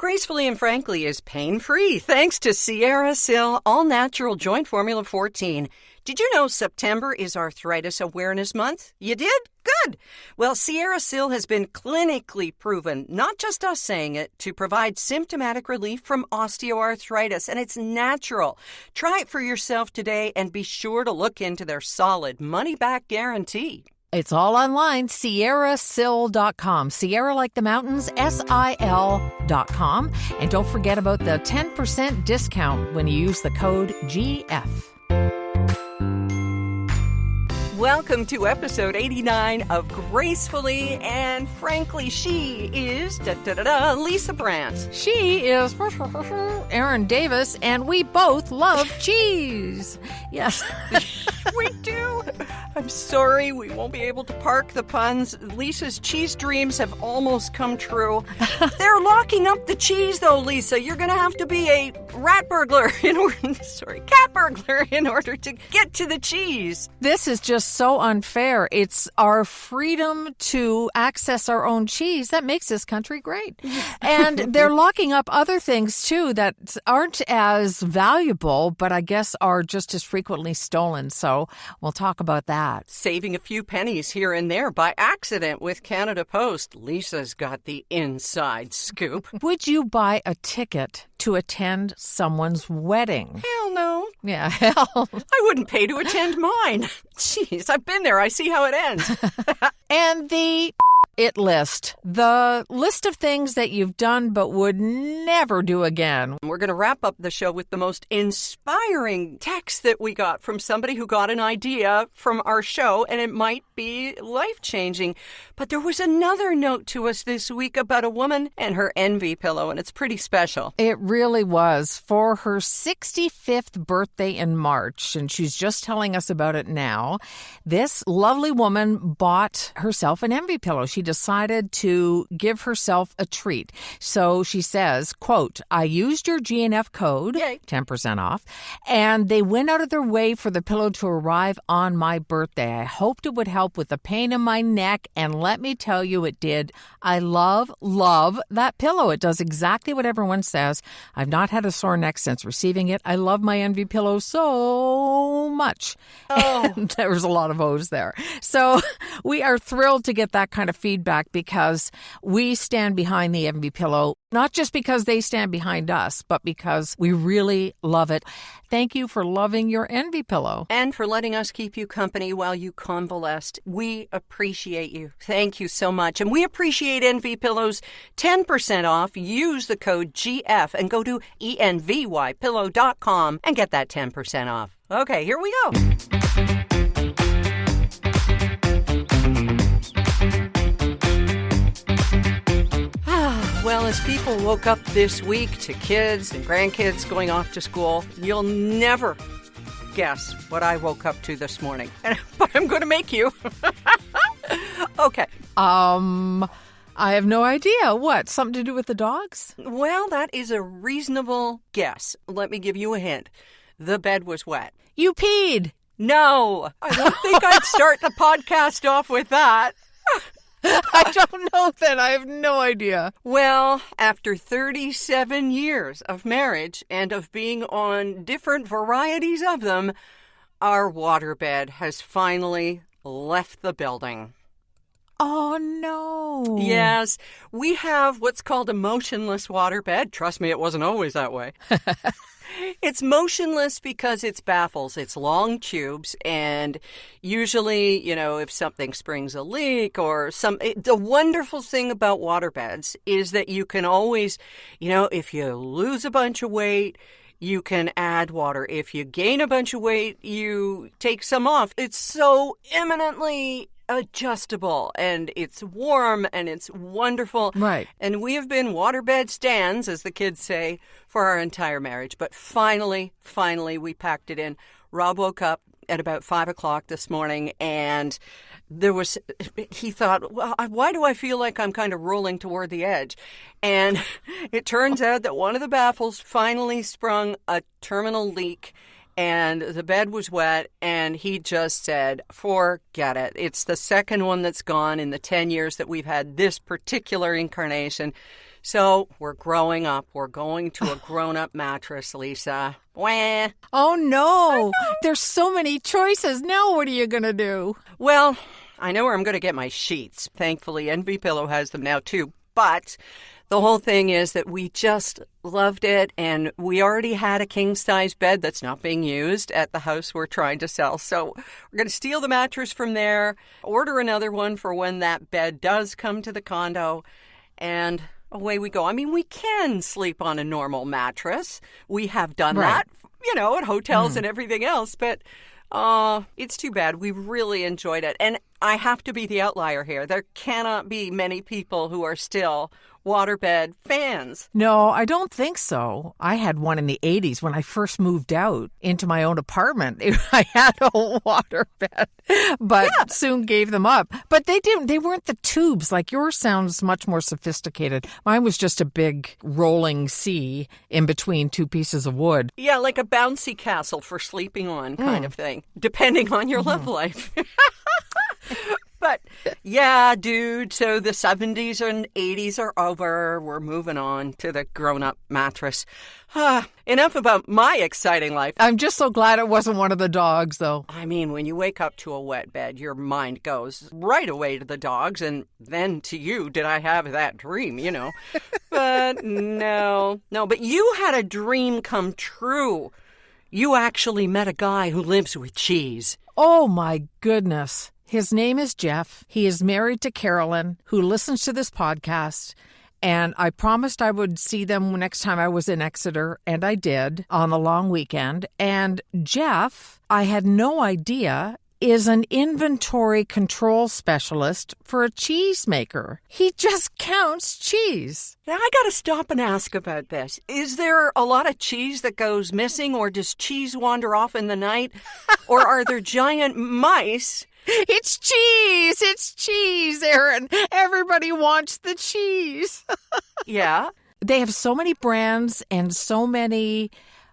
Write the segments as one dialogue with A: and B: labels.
A: Gracefully and Frankly is pain-free thanks to Sierra Sil All-Natural Joint Formula 14. Did you know September is Arthritis Awareness Month? You did? Good. Well, Sierra Sil has been clinically proven, not just us saying it, to provide symptomatic relief from osteoarthritis, and it's natural. Try it for yourself today and be sure to look into their solid money-back guarantee.
B: It's all online, sierrasil.com. Sierra like the mountains, SIL.com. And don't forget about the 10% discount when you use the code GF.
A: Welcome to episode 89 of Gracefully and Frankly. She is Lisa Brandt.
B: She is Erin Davis, and we both love cheese. Yes.
A: We do. I'm sorry, we won't be able to park the puns. Lisa's cheese dreams have almost come true. They're locking up the cheese, though, Lisa. You're going to have to be a cat burglar in order to get to the cheese.
B: This is just so unfair. It's our freedom to access our own cheese that makes this country great. And they're locking up other things, too, that aren't as valuable, but I guess are just as frequently stolen. So we'll talk about that.
A: Saving a few pennies here and there by accident with Canada Post. Lisa's got the inside scoop.
B: Would you buy a ticket to attend someone's wedding?
A: Hell no.
B: Yeah, hell.
A: I wouldn't pay to attend mine. Jeez, I've been there. I see how it ends.
B: And the list. The list of things that you've done but would never do again.
A: We're going to wrap up the show with the most inspiring text that we got from somebody who got an idea from our show, and it might be life-changing. But there was another note to us this week about a woman and her envy pillow, and it's pretty special.
B: It really was. For her 65th birthday in March, and she's just telling us about it now, this lovely woman bought herself an envy pillow. She decided to give herself a treat. So she says, quote, I used your GNF code,
A: Yay.
B: 10% off, and they went out of their way for the pillow to arrive on my birthday. I hoped it would help with the pain in my neck, and let me tell you, it did. I love that pillow. It does exactly what everyone says. I've not had a sore neck since receiving it. I love my envy pillow so much.
A: Oh.
B: And there was a lot of O's there. So we are thrilled to get that kind of feedback because we stand behind the envy pillow, not just because they stand behind us, but because we really love it. Thank you for loving your envy pillow.
A: And for letting us keep you company while you convalesced. We appreciate you. Thank you so much. And we appreciate Envy Pillows. 10% off. Use the code GF and go to envypillow.com and get that 10% off. Okay, here we go. Well, as people woke up this week to kids and grandkids going off to school, you'll never guess what I woke up to this morning. But I'm going to make you. Okay.
B: I have no idea. What? Something to do with the dogs?
A: Well, that is a reasonable guess. Let me give you a hint. The bed was wet.
B: You peed.
A: No, I don't think I'd start the podcast off with that.
B: I don't know then. I have no idea.
A: Well, after 37 years of marriage and of being on different varieties of them, our waterbed has finally left the building.
B: Oh, no.
A: Yes, we have what's called a motionless waterbed. Trust me, it wasn't always that way. It's motionless because it's baffles. It's long tubes, and usually, if something springs a leak or the wonderful thing about waterbeds is that you can always, if you lose a bunch of weight, you can add water. If you gain a bunch of weight, you take some off. It's so eminently adjustable, and it's warm, and it's wonderful.
B: Right.
A: And we have been waterbed stands, as the kids say, for our entire marriage. But finally, we packed it in. Rob woke up at about 5 o'clock this morning, and he thought, well, why do I feel like I'm kind of rolling toward the edge? And it turns out that one of the baffles finally sprung a terminal leak, and the bed was wet, and he just said, forget it. It's the second one that's gone in the 10 years that we've had this particular incarnation. So we're growing up. We're going to a grown-up mattress, Lisa. Wah.
B: Oh, no. There's so many choices. Now what are you going to do?
A: Well, I know where I'm going to get my sheets. Thankfully, Envy Pillow has them now, too. But the whole thing is that we just loved it, and we already had a king-size bed that's not being used at the house we're trying to sell. So we're going to steal the mattress from there, order another one for when that bed does come to the condo, and away we go. I mean, we can sleep on a normal mattress. We have done that, at hotels and everything else, but it's too bad. We really enjoyed it. And I have to be the outlier here. There cannot be many people who are still waterbed fans.
B: No, I don't think so. I had one in the 80s when I first moved out into my own apartment. I had a waterbed, but soon gave them up. But they weren't the tubes. Like yours sounds much more sophisticated. Mine was just a big rolling sea in between two pieces of wood.
A: Yeah, like a bouncy castle for sleeping on kind of thing, depending on your love life. But yeah, dude, so the 70s and 80s are over. We're moving on to the grown-up mattress. Enough about my exciting life.
B: I'm just so glad it wasn't one of the dogs, though.
A: I mean, when you wake up to a wet bed, your mind goes right away to the dogs, and then to you, did I have that dream, But no, but you had a dream come true. You actually met a guy who lives with cheese.
B: Oh, my goodness. His name is Jeff. He is married to Carolyn, who listens to this podcast. And I promised I would see them next time I was in Exeter, and I did on the long weekend. And Jeff, I had no idea, is an inventory control specialist for a cheesemaker. He just counts cheese.
A: Now, I got to stop and ask about this. Is there a lot of cheese that goes missing, or does cheese wander off in the night? Or are there giant mice?
B: It's cheese, Aaron. Everybody wants the cheese.
A: Yeah.
B: They have so many brands and so many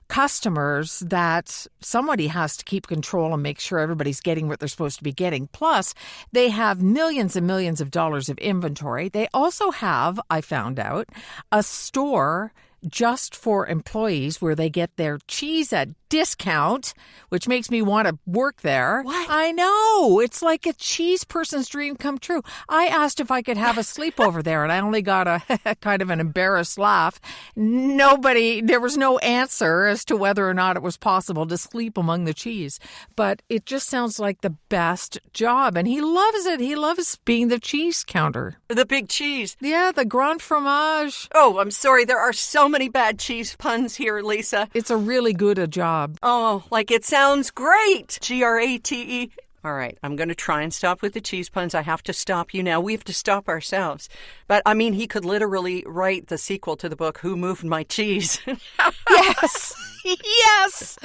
B: customers that somebody has to keep control and make sure everybody's getting what they're supposed to be getting. Plus, they have millions and millions of dollars of inventory. They also have, I found out, a store just for employees where they get their cheese at discount, which makes me want to work there.
A: What?
B: I know. It's like a cheese person's dream come true. I asked if I could have a sleepover there, and I only got a kind of an embarrassed laugh. There was no answer as to whether or not it was possible to sleep among the cheese. But it just sounds like the best job, and he loves it. He loves being the cheese counter.
A: The big cheese.
B: Yeah, the Grand Fromage.
A: Oh, I'm sorry. There are so many bad cheese puns here, Lisa.
B: It's a really good job.
A: Oh, like it sounds great. Grate. All right, I'm going to try and stop with the cheese puns. I have to stop you now. We have to stop ourselves. But, I mean, he could literally write the sequel to the book, Who Moved My Cheese?
B: Yes. Yes.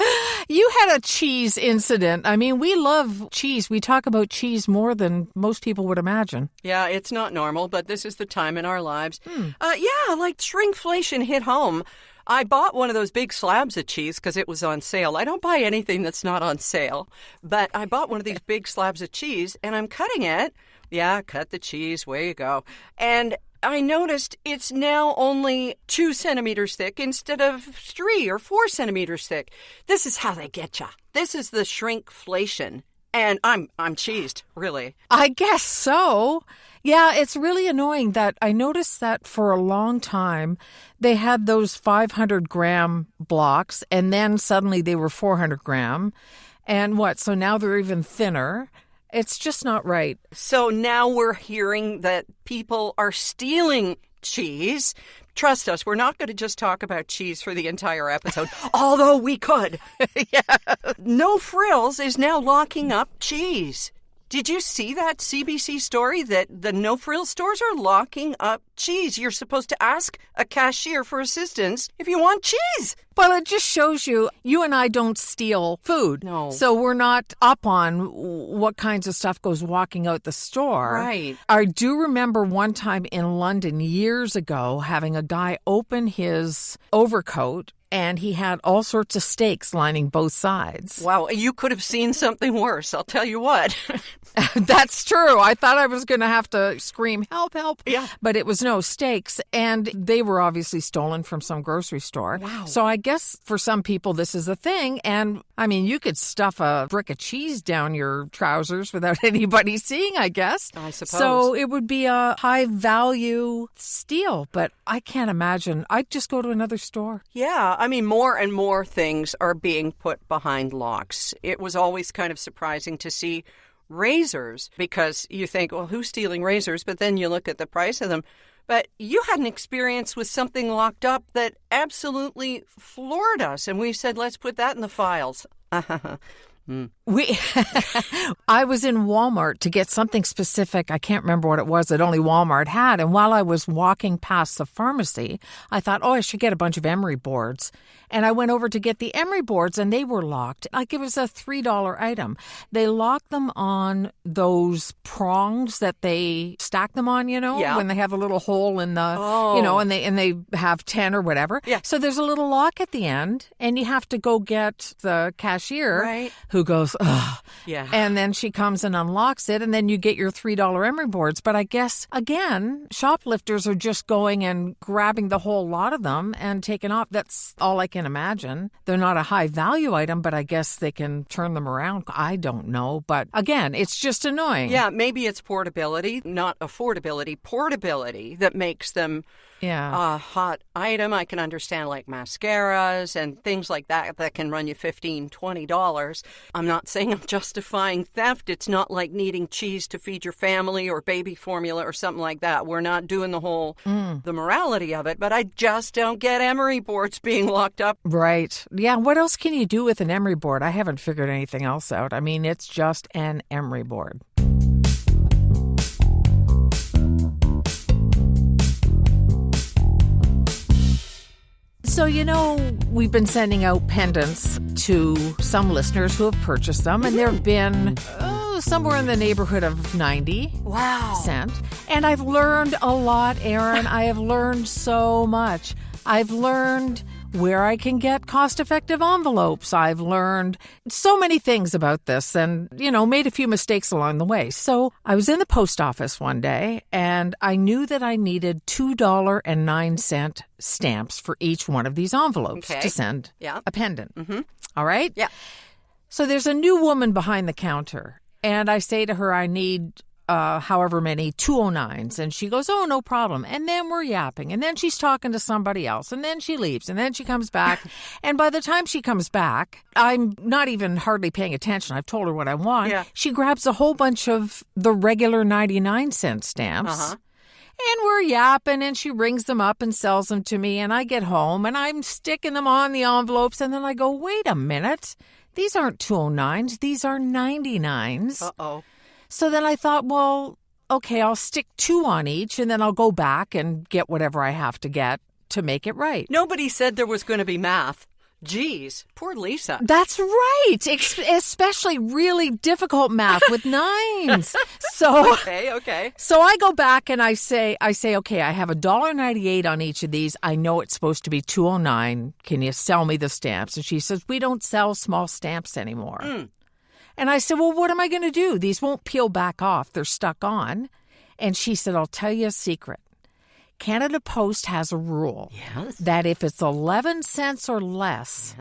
B: You had a cheese incident. I mean, we love cheese. We talk about cheese more than most people would imagine.
A: Yeah, it's not normal, but this is the time in our lives. Yeah, like shrinkflation hit home. I bought one of those big slabs of cheese because it was on sale. I don't buy anything that's not on sale, but I bought one of these big slabs of cheese, and I'm cutting it. Yeah, cut the cheese. Way you go. And I noticed it's now only 2 centimeters thick instead of 3 or 4 centimeters thick. This is how they get you. This is the shrinkflation. And I'm cheesed, really.
B: I guess so. Yeah, it's really annoying that I noticed that for a long time they had those 500-gram blocks, and then suddenly they were 400-gram. And so now they're even thinner. It's just not right.
A: So now we're hearing that people are stealing cheese. Trust us, we're not going to just talk about cheese for the entire episode, although we could.
B: Yeah.
A: No Frills is now locking up cheese. Did you see that CBC story that the No Frills stores are locking up cheese? You're supposed to ask a cashier for assistance if you want cheese.
B: Well, it just shows you and I don't steal food.
A: No.
B: So we're not up on what kinds of stuff goes walking out the store.
A: Right.
B: I do remember one time in London years ago having a guy open his overcoat and he had all sorts of steaks lining both sides.
A: Wow, you could have seen something worse, I'll tell you what.
B: That's true. I thought I was going to have to scream, help, help.
A: Yeah.
B: But it was no steaks, and they were obviously stolen from some grocery store.
A: Wow.
B: So I guess for some people this is a thing, and I mean, you could stuff a brick of cheese down your trousers without anybody seeing, I guess.
A: I suppose.
B: So it would be a high-value steal, but I can't imagine. I'd just go to another store.
A: Yeah, I mean, more and more things are being put behind locks. It was always kind of surprising to see razors, because you think, well, who's stealing razors? But then you look at the price of them. But you had an experience with something locked up that absolutely floored us, and we said, let's put that in the files.
B: I was in Walmart to get something specific. I can't remember what it was that only Walmart had. And while I was walking past the pharmacy, I thought, I should get a bunch of emery boards. And I went over to get the emery boards, and they were locked. Like, it was a $3 item. They locked them on those prongs that they stack them on,
A: Yeah.
B: when they have a little hole in the, and they have 10 or whatever.
A: Yeah.
B: So there's a little lock at the end, and you have to go get the cashier who goes, ugh.
A: Yeah.
B: And then she comes and unlocks it, and then you get your $3 emery boards. But I guess, again, shoplifters are just going and grabbing the whole lot of them and taking off. That's all I can imagine. They're not a high value item, but I guess they can turn them around. I don't know. But again, it's just annoying.
A: Yeah, maybe it's portability, not affordability, portability that makes them a hot item. I can understand like mascaras and things like that can run you $15, $20. I'm not saying I'm justifying theft. It's not like needing cheese to feed your family or baby formula or something like that. We're not doing the whole, the morality of it, but I just don't get emery boards being locked up.
B: Right. Yeah. What else can you do with an emery board? I haven't figured anything else out. I mean, it's just an emery board. So, we've been sending out pendants to some listeners who have purchased them, and there have been somewhere in the neighborhood of 90 cents. And I've learned a lot, Erin. I have learned so much. I've learned where I can get cost-effective envelopes. I've learned so many things about this and, made a few mistakes along the way. So I was in the post office one day, and I knew that I needed $2.09 stamps for each one of these envelopes to send a pendant. Mm-hmm. All right?
A: Yeah.
B: So there's a new woman behind the counter, and I say to her, I need however many 209s, and she goes, oh, no problem. And then we're yapping, and then she's talking to somebody else, and then she leaves, and then she comes back. And by the time she comes back, I'm not even hardly paying attention. I've told her what I want.
A: Yeah.
B: She grabs a whole bunch of the regular 99-cent stamps. And we're yapping, and she rings them up and sells them to me, and I get home, and I'm sticking them on the envelopes, and then I go, wait a minute. These aren't 209s. These are 99s.
A: Uh-oh.
B: So then I thought, well, okay, I'll stick 2 on each, and then I'll go back and get whatever I have to get to make it right.
A: Nobody said there was going to be math. Geez, poor Lisa.
B: That's right. Especially really difficult math with 9s. So
A: Okay.
B: So I go back and I say, okay, I have $1.98 on each of these. I know it's supposed to be $2.09. Can you sell me the stamps? And she says, we don't sell small stamps anymore. And I said, well, what am I going to do? These won't peel back off. They're stuck on. And she said, I'll tell you a secret. Canada Post has a rule that if it's 11 cents or less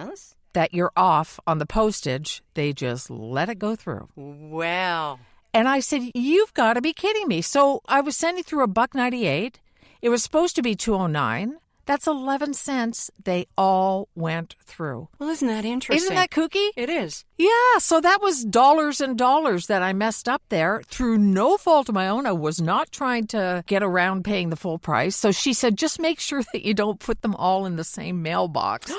B: that you're off on the postage, they just let it go through.
A: Wow.
B: And I said, you've got to be kidding me. So I was sending through $1.98. It was supposed to be $2.09. That's 11 cents. They all went through.
A: Well, isn't that interesting?
B: Isn't that kooky?
A: It is.
B: Yeah, so that was dollars and dollars that I messed up there through no fault of my own. I was not trying to get around paying the full price. So she said, just make sure that you don't put them all in the same mailbox.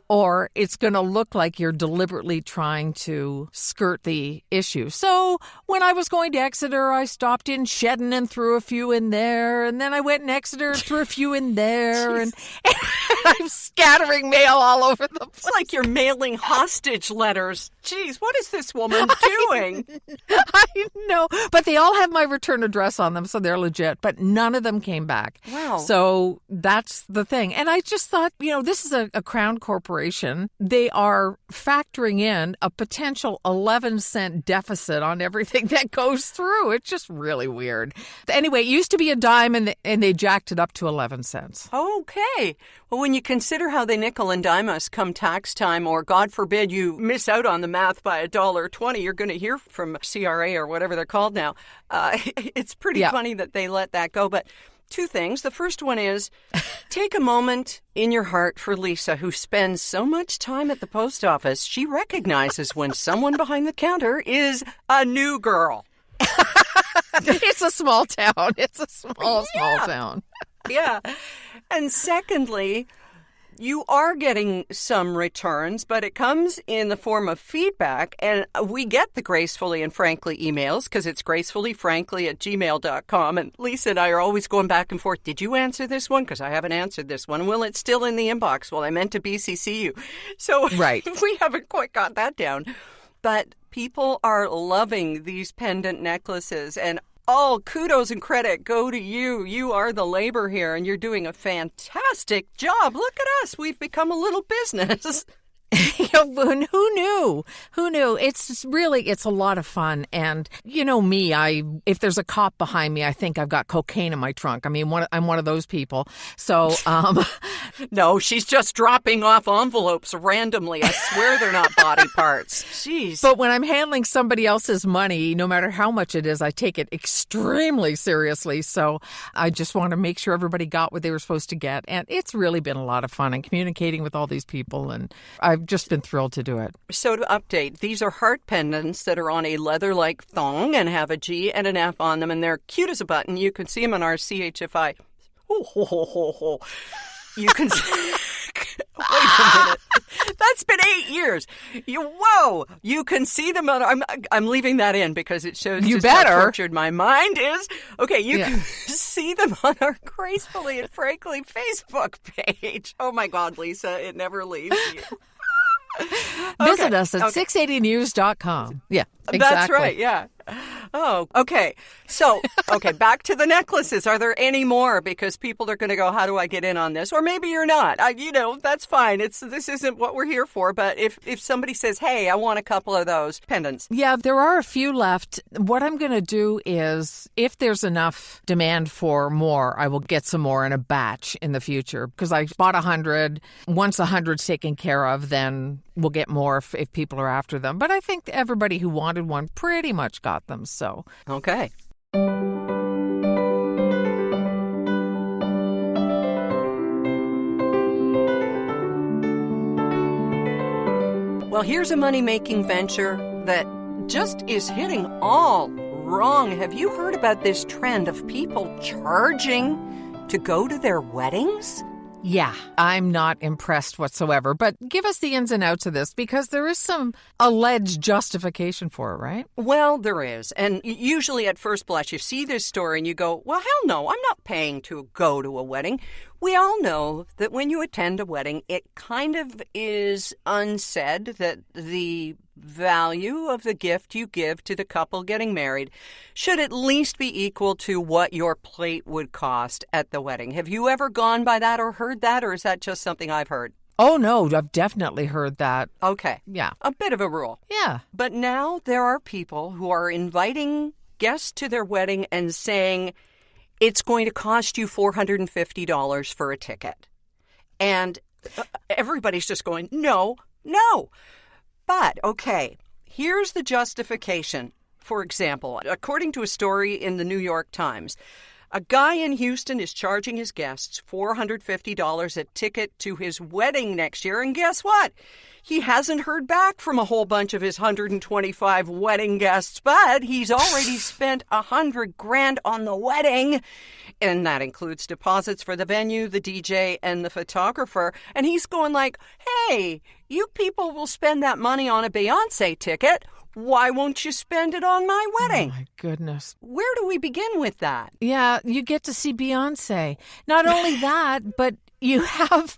B: or it's going to look like you're deliberately trying to skirt the issue. So when I was going to Exeter, I stopped in Shedden and threw a few in there. And then I went in Exeter and threw a few in there. and I'm scattering mail all over the place.
A: It's like you're mailing hostage letters. Jeez, what is this woman doing?
B: I know. But they all have my return address on them, so they're legit. But none of them came back.
A: Wow.
B: So that's the thing. And I just thought, this is a Crown corporation. They are factoring in a potential 11-cent deficit on everything that goes through. It's just really weird. Anyway, it used to be a dime, and they jacked it up to 11 cents.
A: Okay. Well, when you consider how they nickel and dime us come tax time, or God forbid you miss out on the math by $1.20, you're going to hear from CRA or whatever they're called now. It's pretty funny that they let that go. But two things. The first one is take a moment in your heart for Lisa, who spends so much time at the post office. She recognizes when someone behind the counter is a new girl.
B: It's a small town. It's a small town.
A: Yeah. And secondly, you are getting some returns, but it comes in the form of feedback. And we get the Gracefully and Frankly emails because it's gracefullyfrankly@gmail.com. And Lisa and I are always going back and forth. Did you answer this one? Because I haven't answered this one. Well, it's still in the inbox. Well, I meant to BCC you. So
B: right.
A: We haven't quite got that down. But people are loving these pendant necklaces, and all kudos and credit go to you. You are the labor here, and you're doing a fantastic job. Look at us. We've become a little business.
B: Who knew? It's a lot of fun. And me, if there's a cop behind me, I think I've got cocaine in my trunk. I mean, I'm one of those people. So,
A: no, she's just dropping off envelopes randomly. I swear they're not body parts. Jeez.
B: But when I'm handling somebody else's money, no matter how much it is, I take it extremely seriously. So I just want to make sure everybody got what they were supposed to get. And it's really been a lot of fun and communicating with all these people. And I've just been thrilled to do it.
A: So to update, these are heart pendants that are on a leather-like thong and have a G and an F on them, and they're cute as a button. You can see them on our CHFI. You can see... Wait a minute. That's been 8 years. You can see them on... I'm leaving that in because it shows
B: you
A: just
B: better.
A: How tortured my mind is. Okay, you can see them on our Gracefully and Frankly Facebook page. Oh my God, Lisa, it never leaves you.
B: Visit us at 680news.com. Yeah, exactly.
A: That's right, yeah. Oh, okay. So, back to the necklaces. Are there any more? Because people are going to go, how do I get in on this? Or maybe you're not. That's fine. This isn't what we're here for. But if somebody says, hey, I want a couple of those pendants.
B: Yeah, there are a few left. What I'm going to do is, if there's enough demand for more, I will get some more in a batch in the future. Because I bought 100. Once 100's taken care of, then we'll get more if people are after them. But I think everybody who wanted one pretty much got them. So
A: okay. Well, here's a money-making venture that just is hitting all wrong. Have you heard about this trend of people charging to go to their weddings?
B: Yeah, I'm not impressed whatsoever. But give us the ins and outs of this, because there is some alleged justification for it, right?
A: Well, there is. And usually at first blush, you see this story and you go, well, hell no, I'm not paying to go to a wedding. We all know that when you attend a wedding, it kind of is unsaid that the value of the gift you give to the couple getting married should at least be equal to what your plate would cost at the wedding. Have you ever gone by that or heard that, or is that just something I've heard?
B: Oh, no, I've definitely heard that.
A: Okay.
B: Yeah.
A: A bit of a rule.
B: Yeah.
A: But now there are people who are inviting guests to their wedding and saying it's going to cost you $450 for a ticket. And everybody's just going, no. But, okay, here's the justification. For example, according to a story in the New York Times, A guy in Houston is charging his guests $450 a ticket to his wedding next year. And guess what? He hasn't heard back from a whole bunch of his 125 wedding guests, but he's already spent $100,000 on the wedding. And that includes deposits for the venue, the DJ, and the photographer. And he's going like, hey, you people will spend that money on a Beyonce ticket. Why won't you spend it on my wedding?
B: Oh, my goodness.
A: Where do we begin with that?
B: Yeah, you get to see Beyonce. Not only that, but you have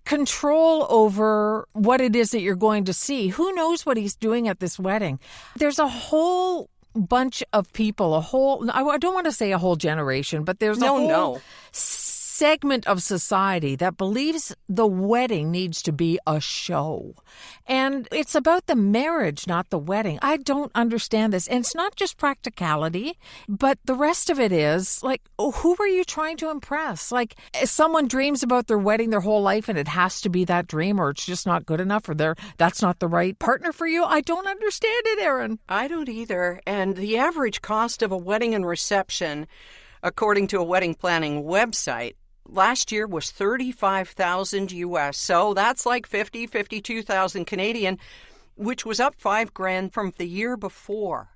B: control over what it is that you're going to see. Who knows what he's doing at this wedding? There's a whole bunch of people, I don't want to say a whole generation, but there's a whole segment of society that believes the wedding needs to be a show. And it's about the marriage, not the wedding. I don't understand this. And it's not just practicality, but the rest of it is like, who are you trying to impress? Like, if someone dreams about their wedding their whole life and it has to be that dream, or it's just not good enough, or that's not the right partner for you. I don't understand it, Erin.
A: I don't either. And the average cost of a wedding and reception, according to a wedding planning website, last year was $35,000 US. So that's like 52,000 Canadian, which was up $5,000 from the year before.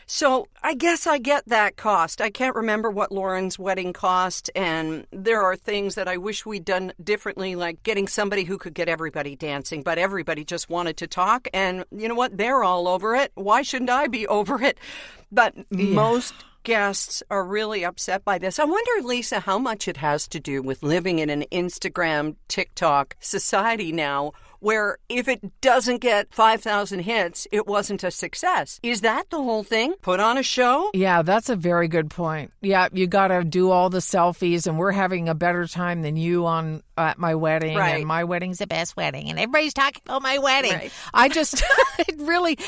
A: So I guess I get that cost. I can't remember what Lauren's wedding cost, and there are things that I wish we'd done differently, like getting somebody who could get everybody dancing, but everybody just wanted to talk, and you know what? They're all over it. Why shouldn't I be over it? But most guests are really upset by this. I wonder, Lisa, how much it has to do with living in an Instagram, TikTok society now, where if it doesn't get 5,000 hits, it wasn't a success. Is that the whole thing? Put on a show?
B: Yeah, that's a very good point. Yeah, you got to do all the selfies, and we're having a better time than you at my wedding,
A: right.
B: And my wedding's the best wedding, and everybody's talking about my wedding.
A: Right.
B: I just, it really,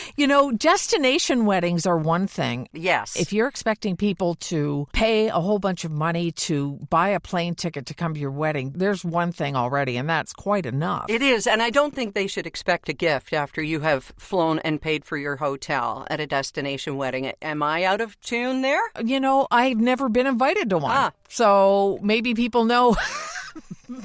B: destination weddings are one thing.
A: Yes.
B: If you're expecting people to pay a whole bunch of money to buy a plane ticket to come to your wedding, there's one thing already, and that's quite enough.
A: It is, and I don't think they should expect a gift after you have flown and paid for your hotel at a destination wedding. Am I out of tune there?
B: I've never been invited to one. So maybe people know.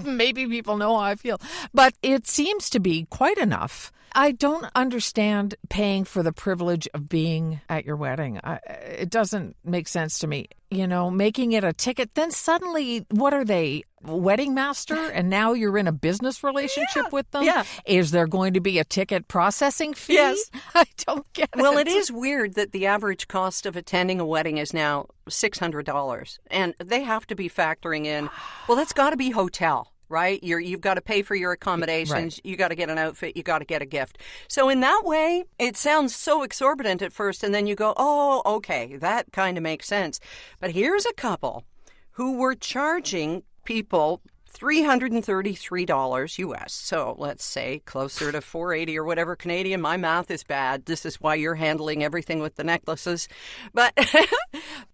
B: Maybe people know how I feel. But it seems to be quite enough. I don't understand paying for the privilege of being at your wedding. It doesn't make sense to me. Making it a ticket, then suddenly, what are they, wedding master? And now you're in a business relationship with them?
A: Yeah.
B: Is there going to be a ticket processing fee?
A: Yes.
B: I don't get it.
A: Well, it is weird that the average cost of attending a wedding is now $600. And they have to be factoring in, well, that's got to be hotel. Right? You've got to pay for your accommodations. Right. You got to get an outfit. You got to get a gift. So in that way, it sounds so exorbitant at first. And then you go, oh, okay, that kind of makes sense. But here's a couple who were charging people $333 US. So let's say closer to $480 or whatever Canadian. My math is bad. This is why you're handling everything with the necklaces. But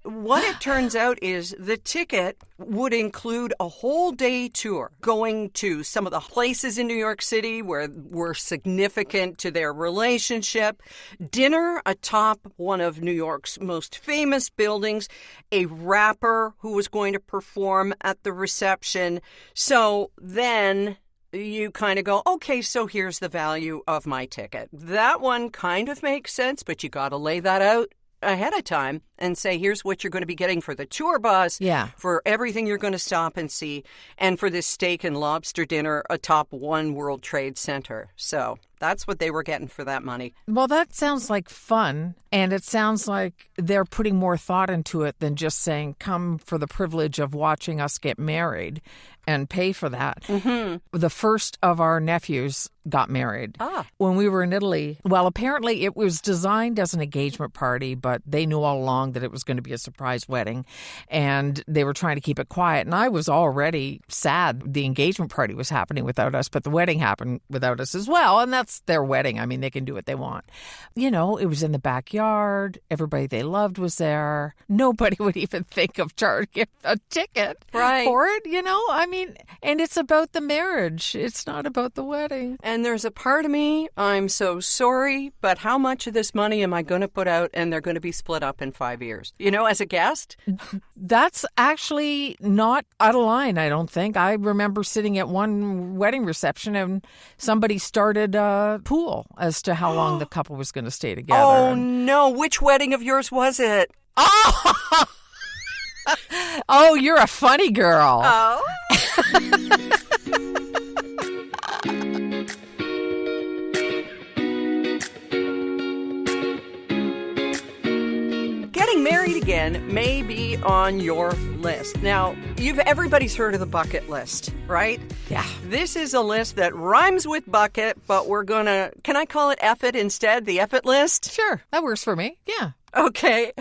A: what it turns out is the ticket would include a whole day tour going to some of the places in New York City where were significant to their relationship, dinner atop one of New York's most famous buildings, a rapper who was going to perform at the reception. So then you kind of go, okay, so here's the value of my ticket. That one kind of makes sense, but you got to lay that out ahead of time and say, here's what you're going to be getting for the tour bus, for everything you're going to stop and see, and for this steak and lobster dinner atop One World Trade Center. So that's what they were getting for that money.
B: Well, that sounds like fun, and it sounds like they're putting more thought into it than just saying, come for the privilege of watching us get married and pay for that. Mm-hmm. The first of our nephews got married when we were in Italy. Well, apparently it was designed as an engagement party, but they knew all along that it was going to be a surprise wedding, and they were trying to keep it quiet. And I was already sad the engagement party was happening without us, but the wedding happened without us as well, and that's their wedding. I mean, they can do what they want. It was in the backyard. Everybody they loved was there. Nobody would even think of charging a ticket for it, I mean, and it's about the marriage. It's not about the wedding.
A: And there's a part of me, I'm so sorry, but how much of this money am I going to put out and they're going to be split up in 5 years? You know, as a guest?
B: That's actually not out of line, I don't think. I remember sitting at one wedding reception and somebody started a pool as to how long the couple was going to stay together.
A: Oh, no. Which wedding of yours was it?
B: Oh! Oh, you're a funny girl.
A: Oh. Getting married again may be on your list. Now, everybody's heard of the bucket list, right?
B: Yeah.
A: This is a list that rhymes with bucket, but we're gonna, can I call it F it instead? The F it list?
B: Sure, that works for me. Yeah.
A: Okay.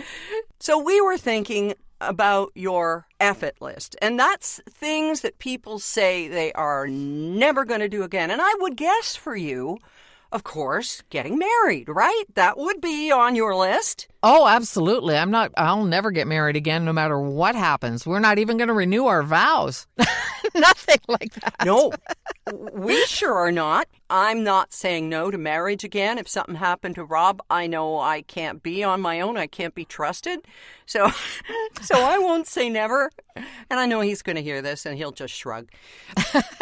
A: So we were thinking about your F it list, and that's things that people say they are never going to do again. And I would guess for you, of course, getting married, right? That would be on your list.
B: Oh, absolutely. I'll never get married again, no matter what happens. We're not even going to renew our vows. Nothing like that.
A: No, we sure are not. I'm not saying no to marriage again. If something happened to Rob, I know I can't be on my own. I can't be trusted. So I won't say never. And I know he's going to hear this and he'll just shrug.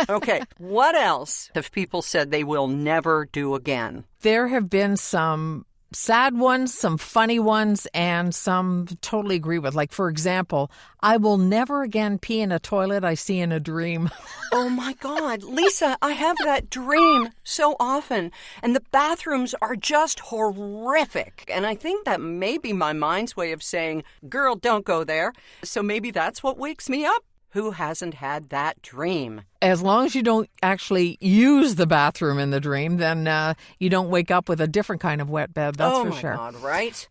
A: Okay, what else have people said they will never do again?
B: There have been some sad ones, some funny ones, and some totally agree with. Like, for example, I will never again pee in a toilet I see in a dream.
A: Oh, my God. Lisa, I have that dream so often, and the bathrooms are just horrific. And I think that may be my mind's way of saying, girl, don't go there. So maybe that's what wakes me up. Who hasn't had that dream?
B: As long as you don't actually use the bathroom in the dream, then you don't wake up with a different kind of wet bed, that's for sure.
A: Oh, my God, right?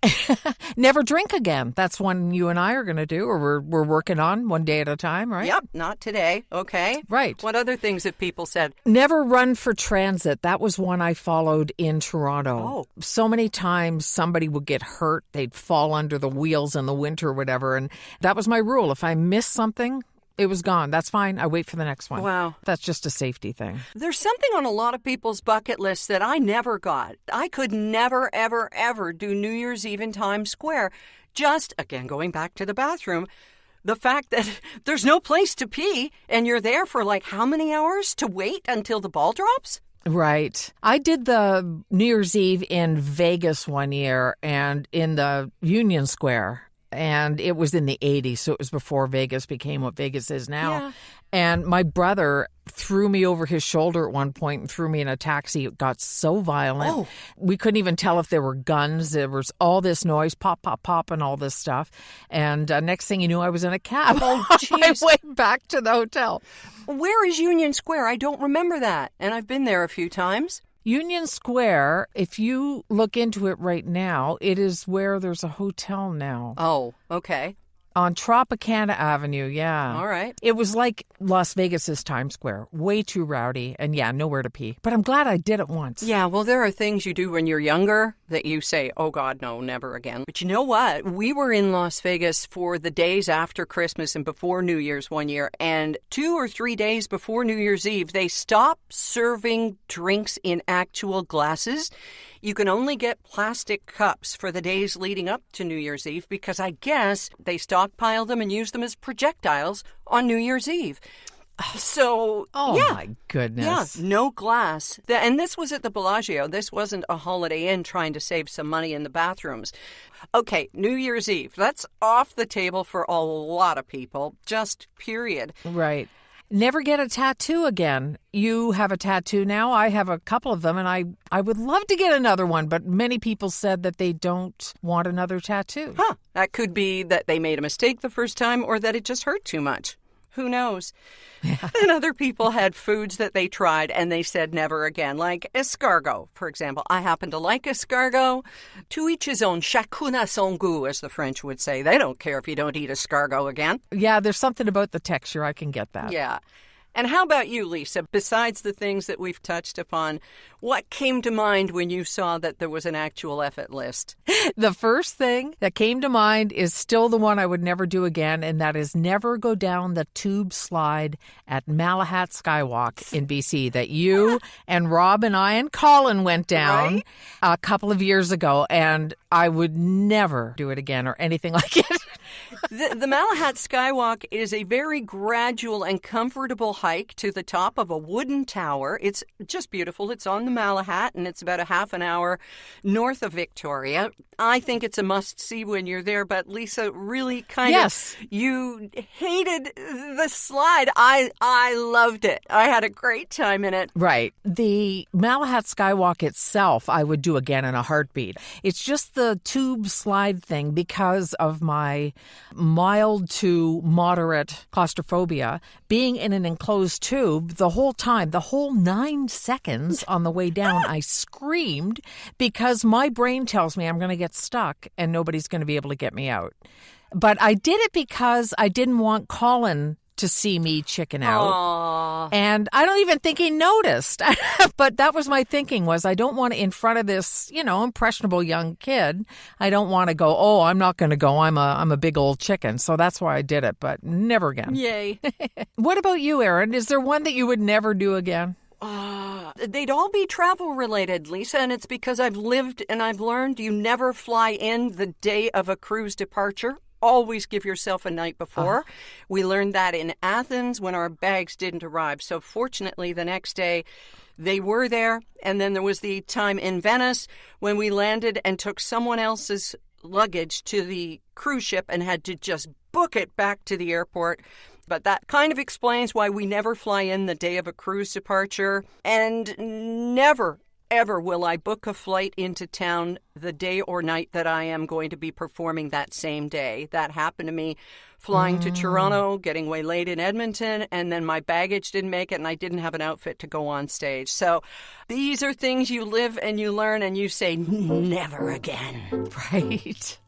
B: Never drink again. That's one you and I are going to do, or we're working on one day at a time, right?
A: Yep, not today. Okay.
B: Right.
A: What other things have people said?
B: Never run for transit. That was one I followed in Toronto.
A: Oh.
B: So many times somebody would get hurt. They'd fall under the wheels in the winter or whatever. And that was my rule. If I missed something, it was gone. That's fine. I wait for the next one.
A: Wow.
B: That's just a safety thing.
A: There's something on a lot of people's bucket lists that I never got. I could never, ever, ever do New Year's Eve in Times Square. Just, again, going back to the bathroom, the fact that there's no place to pee and you're there for like how many hours to wait until the ball drops?
B: Right. I did the New Year's Eve in Vegas one year and in the Union Square. And it was in the 80s, so it was before Vegas became what Vegas is now.
A: Yeah.
B: And my brother threw me over his shoulder at one point and threw me in a taxi. It got so violent.
A: Oh.
B: We couldn't even tell if there were guns. There was all this noise, pop, pop, pop, and all this stuff. And next thing you knew, I was in a cab
A: Oh,
B: on my
A: jeez.
B: way back to the hotel.
A: Where is Union Square? I don't remember that. And I've been there a few times.
B: Union Square, if you look into it right now, it is where there's a hotel now.
A: Oh, okay.
B: On Tropicana Avenue, yeah.
A: All right.
B: It was like Las Vegas's Times Square. Way too rowdy. And yeah, nowhere to pee. But I'm glad I did it once.
A: Yeah, well, there are things you do when you're younger that you say, oh, God, no, never again. But you know what? We were in Las Vegas for the days after Christmas and before New Year's one year. And 2 or 3 days before New Year's Eve, they stopped serving drinks in actual glasses. You can only get plastic cups for the days leading up to New Year's Eve because I guess they stockpile them and use them as projectiles on New Year's Eve. So,
B: Oh,
A: yeah.
B: my goodness.
A: Yeah, no glass. And this was at the Bellagio. This wasn't a Holiday Inn trying to save some money in the bathrooms. Okay, New Year's Eve. That's off the table for a lot of people, just period.
B: Right. Never get a tattoo again. You have a tattoo now. I have a couple of them, and I would love to get another one, but many people said that they don't want another tattoo.
A: Huh. That could be that they made a mistake the first time or that it just hurt too much. Who knows? Yeah. And other people had foods that they tried and they said never again, like escargot, for example. I happen to like escargot. To each his own, chacun a son goût, as the French would say. They don't care if you don't eat escargot again.
B: Yeah, there's something about the texture. I can get that.
A: Yeah. And how about you, Lisa? Besides the things that we've touched upon, what came to mind when you saw that there was an actual effort list?
B: The first thing that came to mind is still the one I would never do again, and that is never go down the tube slide at Malahat Skywalk in BC that you and Rob and I and Colin went down a couple of years ago, and I would never do it again or anything like it.
A: The Malahat Skywalk is a very gradual and comfortable hike to the top of a wooden tower. It's just beautiful. It's on the Malahat, and it's about a half an hour north of Victoria. I think it's a must-see when you're there, but Lisa, really you hated the slide. I loved it. I had a great time in it.
B: Right. The Malahat Skywalk itself, I would do again in a heartbeat. It's just the tube slide thing because of my mild to moderate claustrophobia. Being in an enclosed tube the whole time, the whole 9 seconds on the way down, I screamed because my brain tells me I'm going to get stuck and nobody's going to be able to get me out. But I did it because I didn't want Colin to see me chicken out.
A: Aww.
B: And I don't even think he noticed. But that was my thinking, was I don't want to, in front of this, impressionable young kid, I don't want to go, oh, I'm not going to go. I'm a big old chicken. So that's why I did it, but never again.
A: Yay.
B: What about you, Erin? Is there one that you would never do again?
A: They'd all be travel related, Lisa, and it's because I've lived and I've learned you never fly in the day of a cruise departure. Always give yourself a night before. We learned that in Athens when our bags didn't arrive. So fortunately, the next day they were there. And then there was the time in Venice when we landed and took someone else's luggage to the cruise ship and had to just book it back to the airport. But that kind of explains why we never fly in the day of a cruise departure. And never, ever will I book a flight into town the day or night that I am going to be performing that same day. That happened to me flying to Toronto, getting waylaid in Edmonton, and then my baggage didn't make it and I didn't have an outfit to go on stage. So these are things you live and you learn and you say, never again.
B: Right.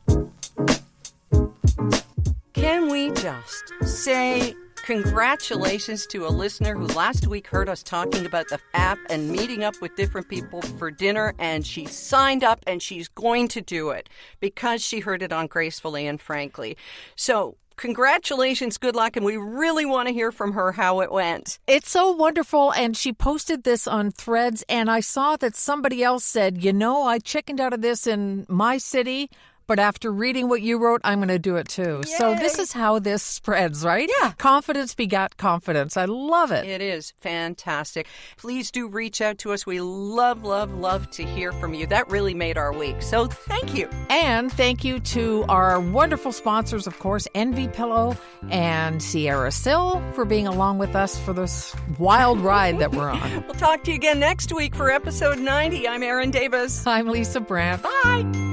A: Can we just say congratulations to a listener who last week heard us talking about the app and meeting up with different people for dinner, and she signed up and she's going to do it because she heard it on Gracefully and Frankly. So congratulations, good luck, and we really want to hear from her how it went.
B: It's so wonderful, and she posted this on Threads, and I saw that somebody else said, I chickened out of this in my city, but after reading what you wrote, I'm going to do it too.
A: Yay.
B: So this is how this spreads, right?
A: Yeah.
B: Confidence begat confidence. I love it.
A: It is fantastic. Please do reach out to us. We love, love, love to hear from you. That really made our week. So thank you.
B: And thank you to our wonderful sponsors, of course, Envy Pillow and Sierra Sil for being along with us for this wild ride that we're on.
A: We'll talk to you again next week for episode 90. I'm Erin Davis.
B: I'm Lisa Brandt.
A: Bye.